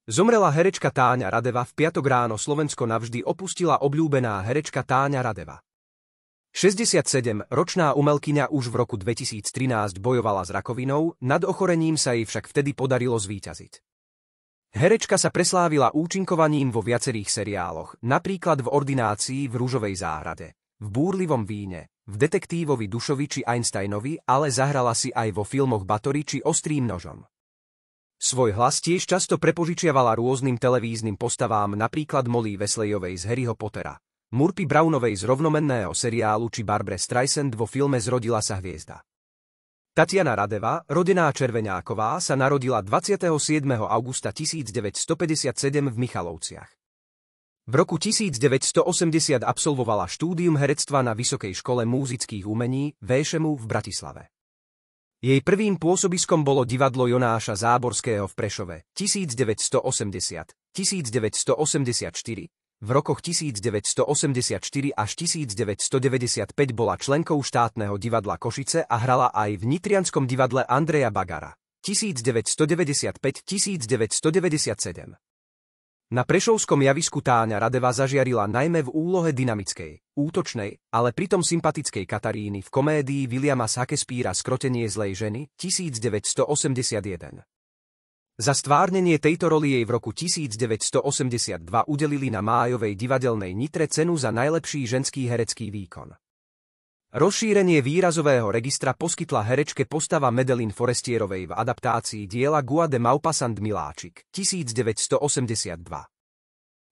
Zomrela herečka Táňa Radeva. V piatok ráno Slovensko navždy opustila obľúbená herečka Táňa Radeva. 67-ročná umelkyňa už v roku 2013 bojovala s rakovinou, nad ochorením sa jej však vtedy podarilo zvíťaziť. Herečka sa preslávila účinkovaním vo viacerých seriáloch, napríklad v Ordinácii, v Ružovej záhrade, v Búrlivom víne, v Detektívovi Dušovi či Einsteinovi, ale zahrala si aj vo filmoch Batory či Ostrým nožom. Svoj hlas tiež často prepožičiavala rôznym televíznym postavám, napríklad Molly Wesleyovej z Harryho Pottera, Murphy Brownovej z rovnomenného seriálu či Barbare Streisand vo filme Zrodila sa hviezda. Tatiana Radeva, rodená Červeňáková, sa narodila 27. augusta 1957 v Michalovciach. V roku 1980 absolvovala štúdium herectva na Vysokej škole múzických umení VŠMU v Bratislave. Jej prvým pôsobiskom bolo divadlo Jonáša Záborského v Prešove 1980, 1984, v rokoch 1984 až 1995 bola členkou štátneho divadla Košice a hrala aj v nitrianskom divadle Andreja Bagara 1995-1997. Na prešovskom javisku Táňa Radeva zažiarila najmä v úlohe dynamickej, útočnej, ale pritom sympatickej Kataríny v komédii Williama Shakespearea Skrotenie zlej ženy 1981. Za stvárnenie tejto roli jej v roku 1982 udelili na májovej divadelnej Nitre cenu za najlepší ženský herecký výkon. Rozšírenie výrazového registra poskytla herečke postava Madeleine Forestierovej v adaptácii diela Guy de Maupassant Miláčik 1982.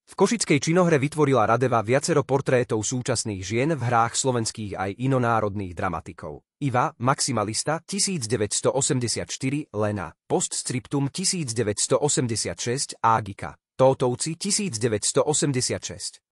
V košickej činohre vytvorila Radeva viacero portrétov súčasných žien v hrách slovenských aj inonárodných dramatikov. Iva, Maximalista 1984, Lena, Postscriptum 1986, Ágika, Tótovci 1986.